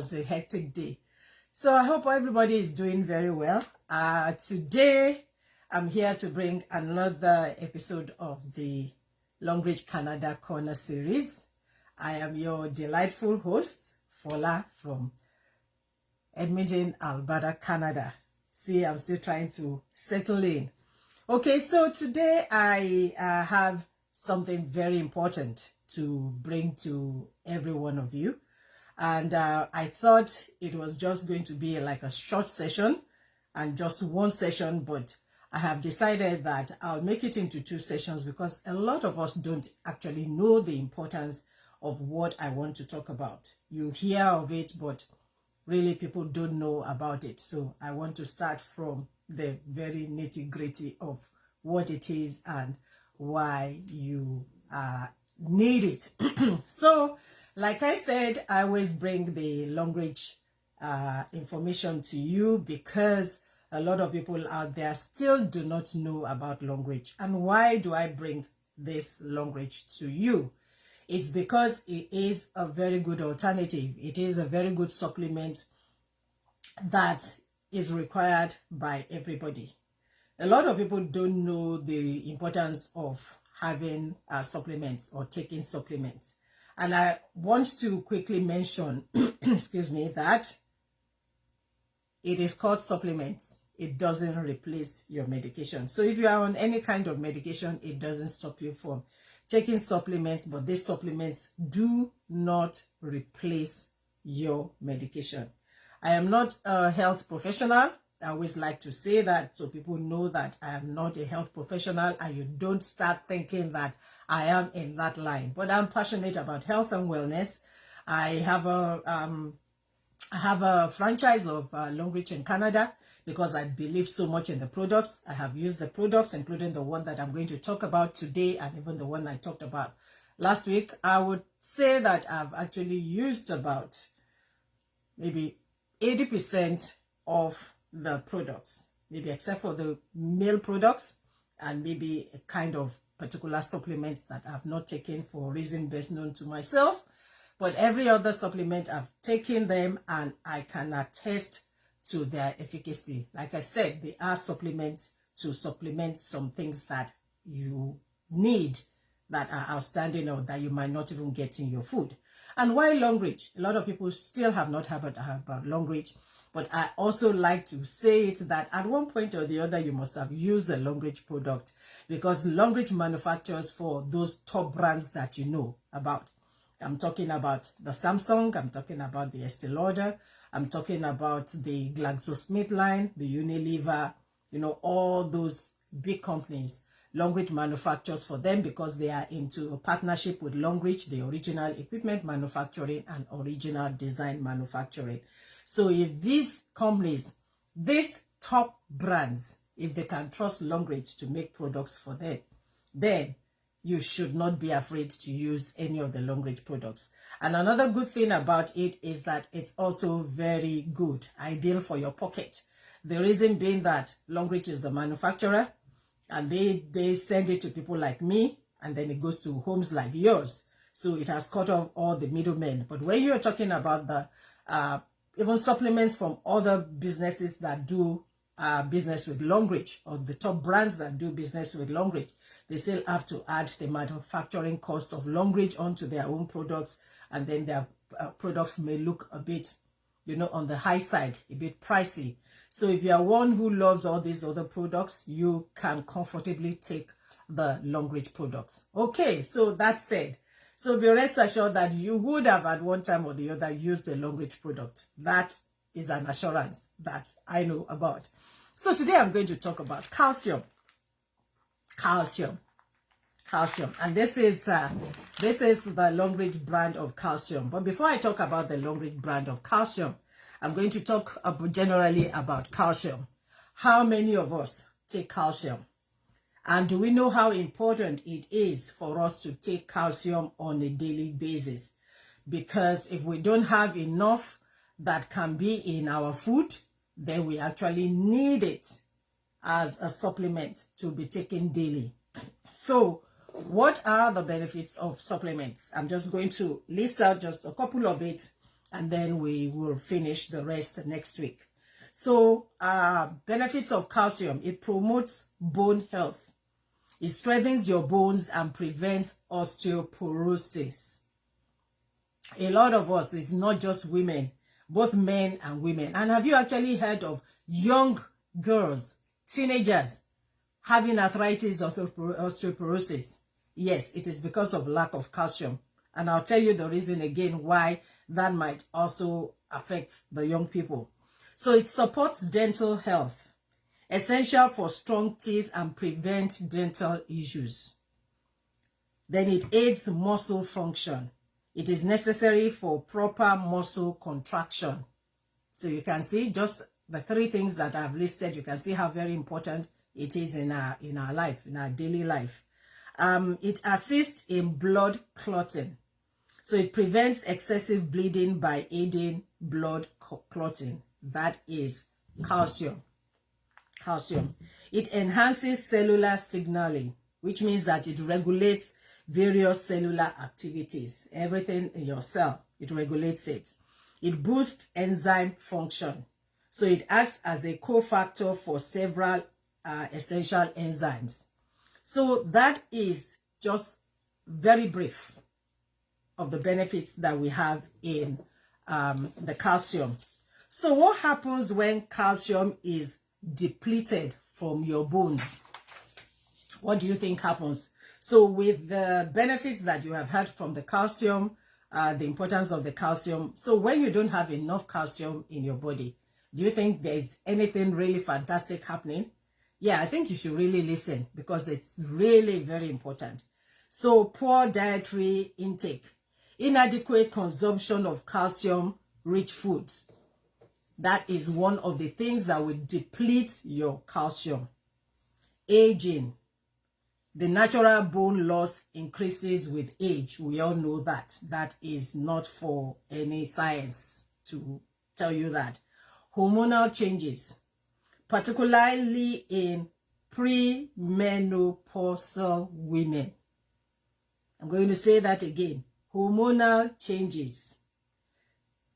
was a hectic day. So I hope everybody is doing very well. Today, I'm here to bring another episode of the Longrich Canada Corner series. I am your delightful host, Fola from Edmonton, Alberta, Canada. See, I'm still trying to settle in. Okay, so today I have something very important to bring to every one of you. And I thought it was just going to be like a short session and just one session, but I have decided that I'll make it into two sessions because a lot of us don't actually know the importance of what I want to talk about. You hear of it, but really people don't know about it. So I want to start from the very nitty-gritty of what it is and why you need it. So, like I said, I always bring the Longrich information to you because a lot of people out there still do not know about Longrich. And why do I bring this Longrich to you? It's because it is a very good alternative. It is a very good supplement that is required by everybody. A lot of people don't know the importance of having supplements or taking supplements. And I want to quickly mention, excuse me, that it is called supplements. It doesn't replace your medication. So if you are on any kind of medication, it doesn't stop you from taking supplements, but these supplements do not replace your medication. I am not a health professional. I always like to say that so people know that I am not a health professional and you don't start thinking that I am in that line. But I'm passionate about health and wellness. I have a franchise of Longrich in Canada because I believe so much in the products. I have used the products, including the one that I'm going to talk about today and even the one I talked about last week. I would say that I've actually used about maybe 80% of the products, maybe except for the male products and maybe a kind of particular supplements that I've not taken for a reason best known to myself. But every other supplement I've taken them and I can attest to their efficacy. Like I said, they are supplements to supplement some things that you need that are outstanding or that you might not even get in your food. And why Longrich? A lot of people still have not heard about Longrich, but I also like to say it that at one point or the other, you must have used a Longrich product because Longrich manufactures for those top brands that you know about. I'm talking about the Samsung, I'm talking about the Estee Lauder, I'm talking about the GlaxoSmithKline, the Unilever, you know, all those big companies. Longrich manufactures for them because they are into a partnership with Longrich, the original equipment manufacturing and original design manufacturing. So if these companies, these top brands, if they can trust Longrich to make products for them, then you should not be afraid to use any of the Longrich products. And another good thing about it is that it's also very good, ideal for your pocket. The reason being that Longrich is the manufacturer, and they send it to people like me, and then it goes to homes like yours. So it has cut off all the middlemen. But when you're talking about the even supplements from other businesses that do business with Longrich, or the top brands that do business with Longrich, they still have to add the manufacturing cost of Longrich onto their own products, and then their products may look a bit, you know, on the high side, a bit pricey. So if you are one who loves all these other products, you can comfortably take the Longrich products. Okay, so that said, so be rest assured that you would have at one time or the other used the Longrich product. That is an assurance that I know about. So today I'm going to talk about calcium. Calcium. And this is the Longrich brand of calcium. But before I talk about the Longrich brand of calcium, I'm going to talk generally about calcium. How many of us take calcium? And do we know how important it is for us to take calcium on a daily basis? Because if we don't have enough that can be in our food, then we actually need it as a supplement to be taken daily. So what are the benefits of supplements? I'm just going to list out just a couple of it and then we will finish the rest next week. So benefits of calcium: it promotes bone health, it strengthens your bones and prevents osteoporosis. A lot of us, it's not just women, both men and women. And have you actually heard of young girls, teenagers, having arthritis or osteoporosis? Yes, it is because of lack of calcium. And I'll tell you the reason again why that might also affect the young people. So it supports dental health, essential for strong teeth and prevent dental issues. Then it aids muscle function. It is necessary for proper muscle contraction. So you can see just the three things that I've listed. You can see how very important it is in our life, in our daily life. It assists in blood clotting. So it prevents excessive bleeding by aiding blood clotting. That is calcium. Calcium. It enhances cellular signaling, which means that it regulates various cellular activities. Everything in your cell, it regulates it. It boosts enzyme function. So it acts as a cofactor for several essential enzymes. So that is just very brief of the benefits that we have in the calcium. So what happens when calcium is depleted from your bones? What do you think happens? So with the benefits that you have heard from the calcium, the importance of the calcium. So when you don't have enough calcium in your body, do you think there's anything really fantastic happening? Yeah, I think you should really listen because it's really very important. So poor dietary intake, inadequate consumption of calcium-rich foods. That is one of the things that will deplete your calcium. Aging. The natural bone loss increases with age. We all know that. That is not for any science to tell you that. Hormonal changes, particularly in premenopausal women. I'm going to say that again. Hormonal changes,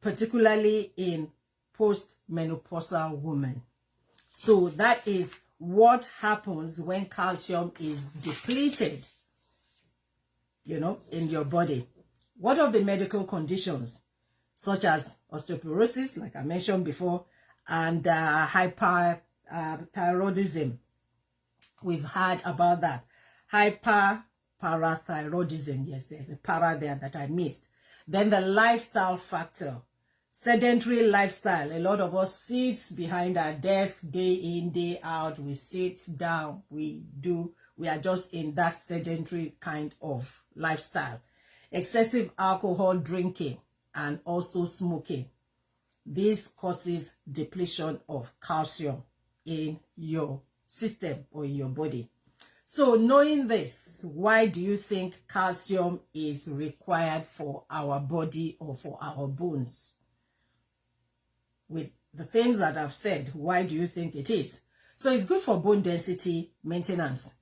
particularly in postmenopausal women. So that is what happens when calcium is depleted, in your body. What of the medical conditions, such as osteoporosis, like I mentioned before, and hyperthyroidism? We've heard about that. Hyperparathyroidism. Yes, there's a para there that I missed. Then the lifestyle factor. Sedentary lifestyle. A lot of us sit behind our desks day in, day out. We sit down. We are just in that sedentary kind of lifestyle. Excessive alcohol drinking and also smoking. This causes depletion of calcium in your system or in your body. So knowing this, why do you think calcium is required for our body or for our bones? With the things that I've said, why do you think it is? So it's good for bone density maintenance.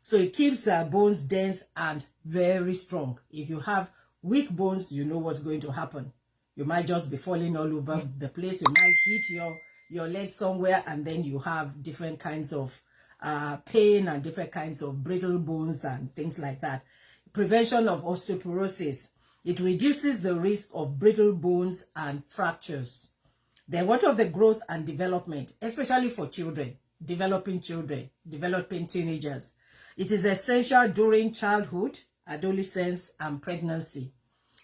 So it keeps bones dense and very strong. If you have weak bones, you know what's going to happen. You might just be falling all over the place. You might hit your leg somewhere, and then you have different kinds of pain and different kinds of brittle bones and things like that. Prevention of osteoporosis. It reduces the risk of brittle bones and fractures. Then what of the growth and development, especially for children, developing teenagers? It is essential during childhood, adolescence, and pregnancy.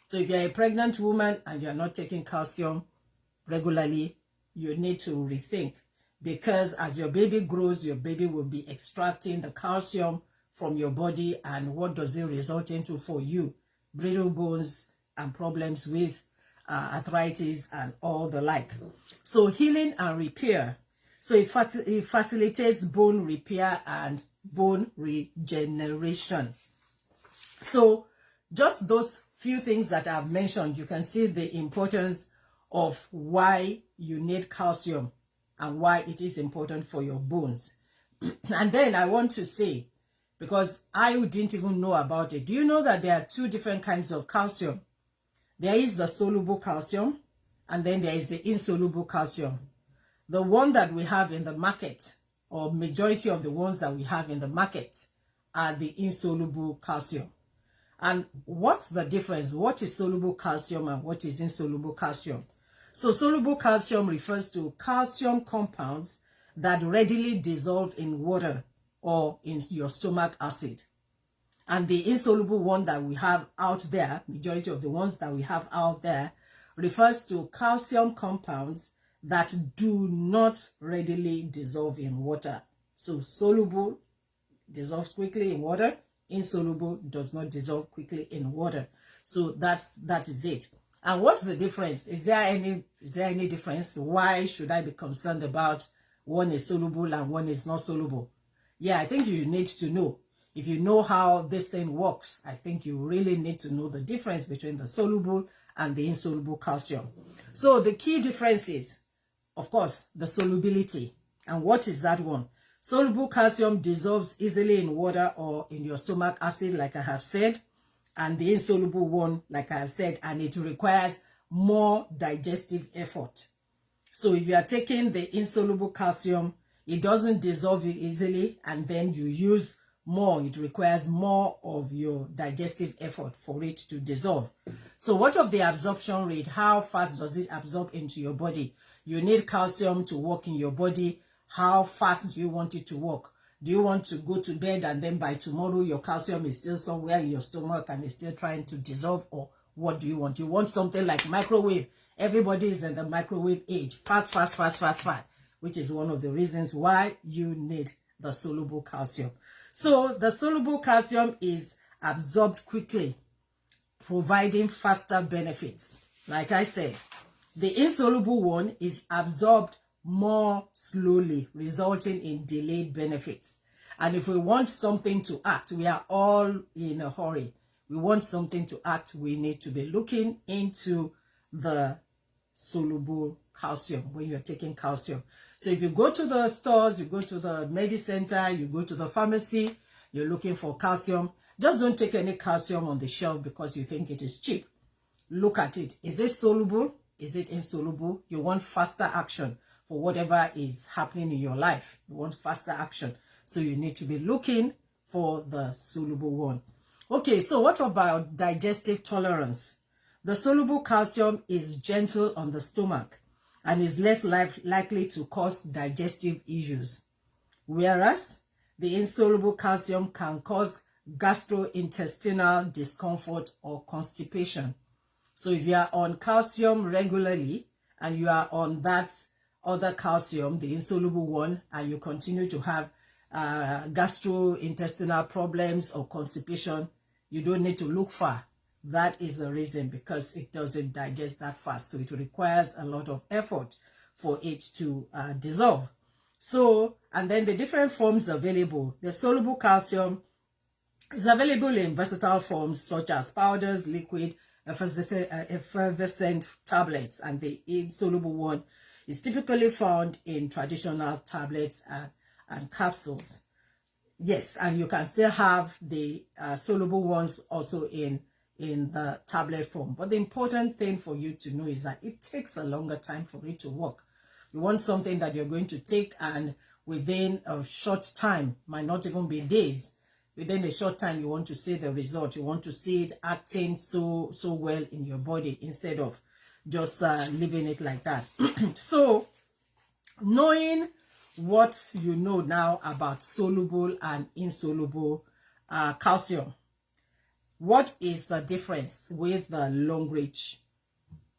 So if you're a pregnant woman and you're not taking calcium regularly, you need to rethink, because as your baby grows, your baby will be extracting the calcium from your body, and what does it result into for you? Brittle bones and problems with arthritis and all the like. So healing and repair. So it facilitates bone repair and bone regeneration. So just those few things that I've mentioned, you can see the importance of why you need calcium and why it is important for your bones. And then I want to say, because I didn't even know about it, do you know that there are two different kinds of calcium? There is the soluble calcium and then there is the insoluble calcium. The one that we have in the market, or majority of the ones that we have in the market, are the insoluble calcium. And what's the difference? What is soluble calcium and what is insoluble calcium? So soluble calcium refers to calcium compounds that readily dissolve in water or in your stomach acid. And the insoluble one that we have out there, majority of the ones that we have out there, refers to calcium compounds that do not readily dissolve in water. So soluble dissolves quickly in water. Insoluble does not dissolve quickly in water. So that is it. And what's the difference? Is there any difference? Why should I be concerned about one is soluble and one is not soluble? Yeah, I think you need to know. If you know how this thing works, I think you really need to know the difference between the soluble and the insoluble calcium. So the key difference is, of course, the solubility. And what is that one? Soluble calcium dissolves easily in water or in your stomach acid, like I have said. And the insoluble one, like I have said, and it requires more digestive effort. So if you are taking the insoluble calcium, it doesn't dissolve easily, and then you use more. It requires more of your digestive effort for it to dissolve. So what of the absorption rate? How fast does it absorb into your body? You need calcium to work in your body. How fast do you want it to work? Do you want to go to bed and then by tomorrow your calcium is still somewhere in your stomach and is still trying to dissolve? Or what do you want? You want something like microwave. Everybody is in the microwave age. Fast, fast, fast, fast, fast. Which is one of the reasons why you need the soluble calcium. So the soluble calcium is absorbed quickly, providing faster benefits. Like I said, the insoluble one is absorbed more slowly, resulting in delayed benefits. And if we want something to act, we are all in a hurry. We want something to act, we need to be looking into the soluble calcium when you're taking calcium. So if you go to the stores, you go to the medicine center, you go to the pharmacy, you're looking for calcium, just don't take any calcium on the shelf because you think it is cheap. Look at it. Is it soluble? Is it insoluble? You want faster action for whatever is happening in your life. You want faster action. So you need to be looking for the soluble one. Okay, so what about digestive tolerance? The soluble calcium is gentle on the stomach and is less likely to cause digestive issues, whereas the insoluble calcium can cause gastrointestinal discomfort or constipation. So if you are on calcium regularly and you are on that other calcium, the insoluble one, and you continue to have gastrointestinal problems or constipation, you don't need to look far. That is the reason, because it doesn't digest that fast. So it requires a lot of effort for it to dissolve. So, and then the different forms available. The soluble calcium is available in versatile forms such as powders, liquid, effervescent tablets, and the insoluble one is typically found in traditional tablets and capsules. Yes, and you can still have the soluble ones also in the tablet form. But the important thing for you to know is that it takes a longer time for it to work. You want something that you're going to take and within a short time, might not even be days, within a short time you want to see the result. You want to see it acting so well in your body instead of just leaving it like that. So knowing what you know now about soluble and insoluble calcium, what is the difference with the Longrich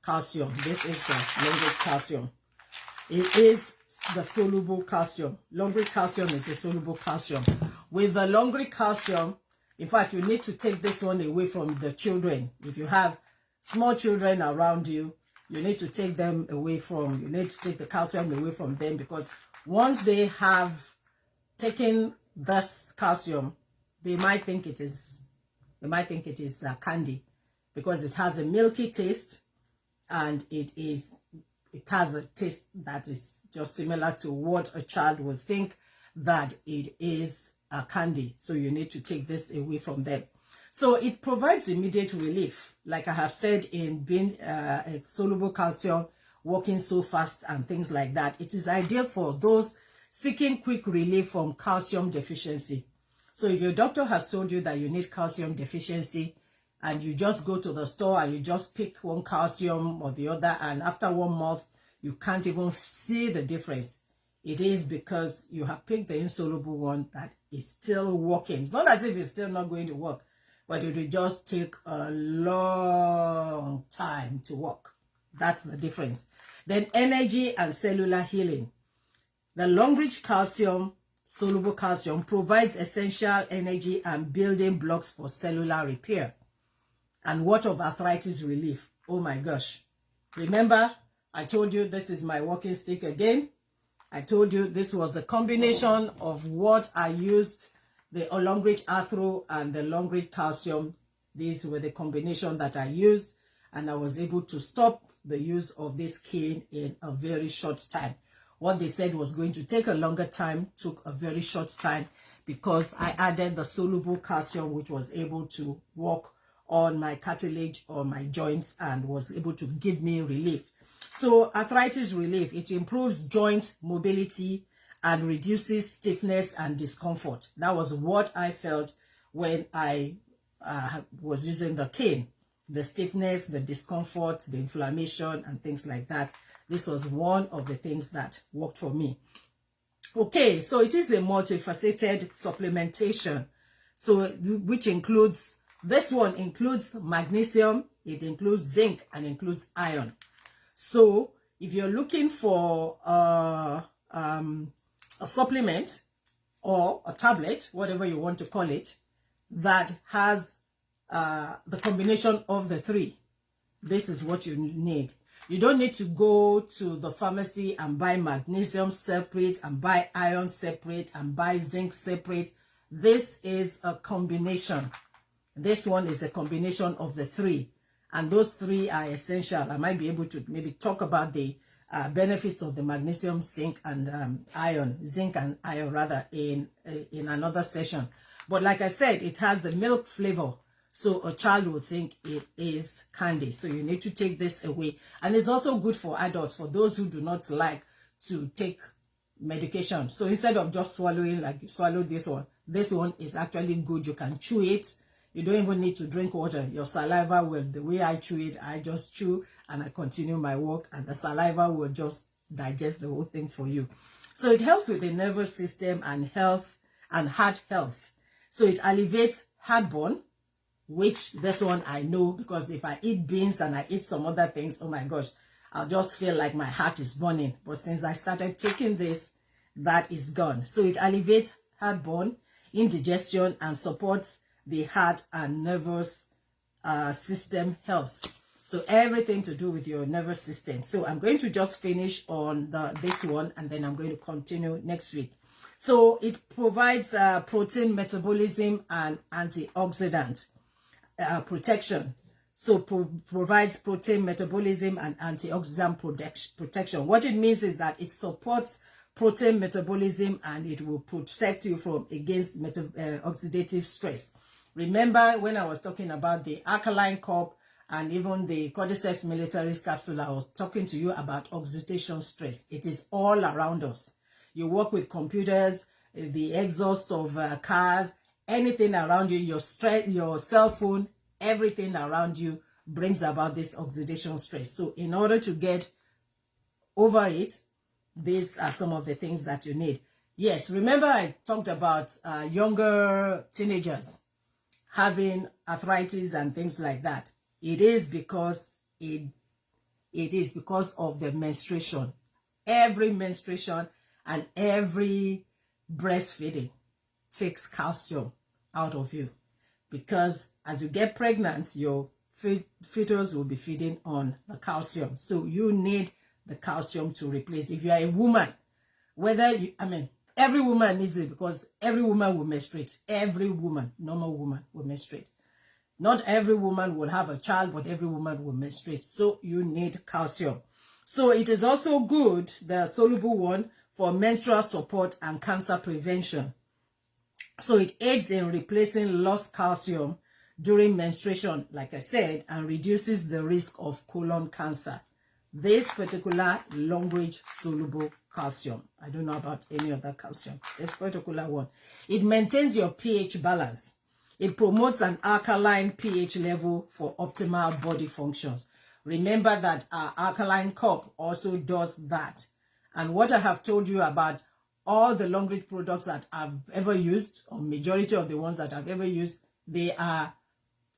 calcium? This is the Longrich calcium. It is the soluble calcium. Longrich calcium is the soluble calcium. With the Longrich calcium, in fact, you need to take this one away from the children. If you have small children around you, you need to take them away from, you need to take the calcium away from them, because once they have taken this calcium, they might think it is candy, because it has a milky taste and it has a taste that is just similar to what a child would think that it is a candy. So you need to take this away from them. So it provides immediate relief. Like I have said, in being soluble calcium, walking so fast and things like that. It is ideal for those seeking quick relief from calcium deficiency. So if your doctor has told you that you need calcium deficiency, and you just go to the store and you just pick one calcium or the other, and after 1 month, you can't even see the difference, it is because you have picked the insoluble one that is still working. It's not as if it's still not going to work, but it will just take a long time to work. That's the difference. Then energy and cellular healing. The Longrich Calcium, soluble calcium, provides essential energy and building blocks for cellular repair. And what of arthritis relief? Oh my gosh. Remember, I told you this is my walking stick again. I told you this was a combination of what I used, the Longrich Arthro and the Longrich Calcium. These were the combination that I used, and I was able to stop the use of this cane in a very short time. What they said was going to take a longer time took a very short time, because I added the soluble calcium, which was able to work on my cartilage or my joints and was able to give me relief. So arthritis relief, it improves joint mobility and reduces stiffness and discomfort. That was what I felt when I was using the cane. The stiffness, the discomfort, the inflammation and things like that. This was one of the things that worked for me. Okay, so it is a multifaceted supplementation. So which includes, this one includes magnesium, it includes zinc, and includes iron. So if you're looking for a supplement or a tablet, whatever you want to call it, that has the combination of the three, this is what you need. You don't need to go to the pharmacy and buy magnesium separate and buy iron separate and buy zinc separate. This is a combination. This one is a combination of the three. And those three are essential. I might be able to maybe talk about the benefits of the magnesium, zinc, and zinc and iron rather, in another session. But like I said, it has the milk flavor. So a child would think it is candy. So you need to take this away. And it's also good for adults, for those who do not like to take medication. So instead of just swallowing, like you swallow this one is actually good. You can chew it. You don't even need to drink water. Your saliva will, the way I chew it, I just chew and I continue my work, and the saliva will just digest the whole thing for you. So it helps with the nervous system and health and heart health. So it alleviates heartburn, which this one I know, because if I eat beans and I eat some other things, oh my gosh, I'll just feel like my heart is burning. But since I started taking this, that is gone. So it alleviates heartburn, indigestion, and supports the heart and nervous system health. So everything to do with your nervous system. So I'm going to just finish on this one, and then I'm going to continue next week. So it provides protein metabolism and antioxidant protection. So provides protein metabolism and antioxidant protection. What it means is that it supports protein metabolism and it will protect you from against oxidative stress. Remember when I was talking about the alkaline cup and even the cordyceps militaris capsule, I was talking to you about oxidation stress. It is all around us. You work with computers, the exhaust of cars, anything around you, your cell phone, everything around you brings about this oxidation stress. So in order to get over it, these are some of the things that you need. Yes, remember I talked about younger teenagers having arthritis and things like that. It is because it is because of the menstruation. Every menstruation and every breastfeeding takes calcium out of you, because as you get pregnant, your fetus will be feeding on the calcium. So you need the calcium to replace. If you are a woman, every woman needs it, because every woman will menstruate. Every woman, normal woman, will menstruate. Not every woman will have a child, but every woman will menstruate. So you need calcium. So it is also good, the soluble one, for menstrual support and cancer prevention. So it aids in replacing lost calcium during menstruation, like I said, and reduces the risk of colon cancer. this particular Longrich soluble calcium. I don't know about any other calcium. This particular one. It maintains your pH balance. It promotes an alkaline pH level for optimal body functions. Remember that our alkaline cup also does that. And what I have told you about all the Longrich products that I've ever used, or majority of the ones that I've ever used, they are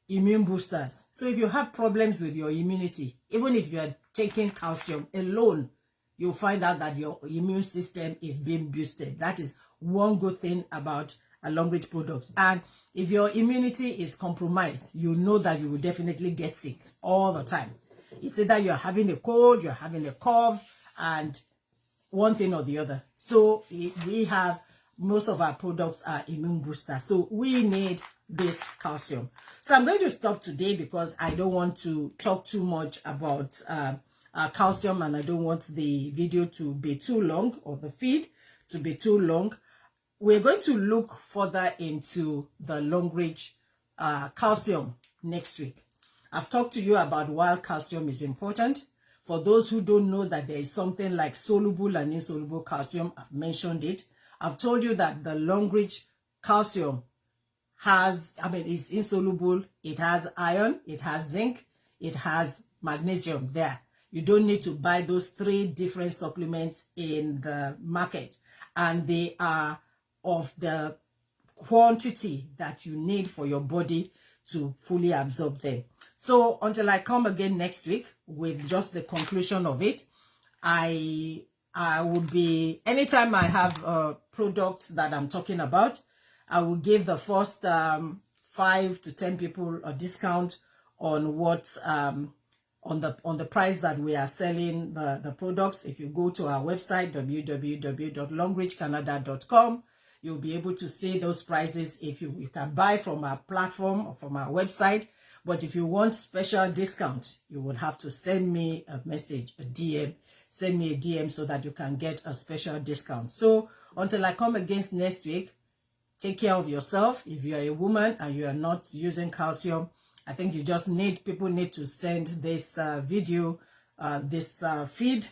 immune boosters. So if you have problems with your immunity, even if you are taking calcium alone, you'll find out that your immune system is being boosted. That is one good thing about Longrich products. And if your immunity is compromised, you know that you will definitely get sick all the time. It's either you're having a cold, you're having a cough, and one thing or the other. So we have, most of our products are immune boosters. So we need this calcium. So I'm going to stop today because I don't want to talk too much about calcium, and I don't want the video to be too long, or the feed to be too long. We're going to look further into the Longrich calcium next week. I've talked to you about why calcium is important. For those who don't know that there is something like soluble and insoluble calcium, I've mentioned it. I've told you that the Longrich calcium is insoluble. It has iron, it has zinc, it has magnesium there. You don't need to buy those 3 different supplements in the market. And they are of the quantity that you need for your body to fully absorb them. So until I come again next week with just the conclusion of it, I will be, anytime I have products that I'm talking about, I will give the first 5 to 10 people a discount on what on the price that we are selling the products. If you go to our website www.longrichcanada.com, you'll be able to see those prices. If you can buy from our platform or from our website. But if you want special discount, you would have to send me a message, a DM. Send me a DM so that you can get a special discount. So until I come again next week, take care of yourself. If you are a woman and you are not using calcium, I think people need to send this video, this feed.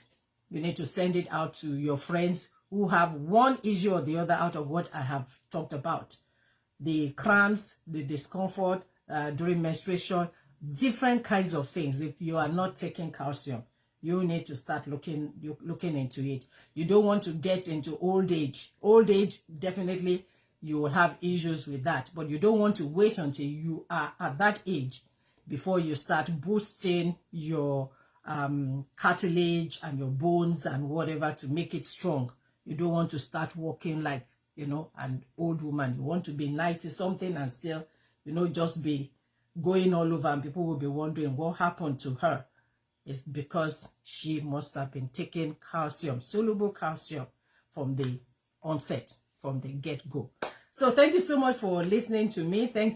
You need to send it out to your friends who have one issue or the other out of what I have talked about. The cramps, the discomfort during menstruation, different kinds of things. If you are not taking calcium, you need to start looking into it. You don't want to get into old age. Old age, definitely you will have issues with that, but you don't want to wait until you are at that age before you start boosting your cartilage and your bones and whatever to make it strong. You don't want to start walking like, an old woman. You want to be 90 something and still, just be going all over, and people will be wondering what happened to her. It's because she must have been taking calcium, soluble calcium, from the onset, from the get-go. So thank you so much for listening to me. Thank you.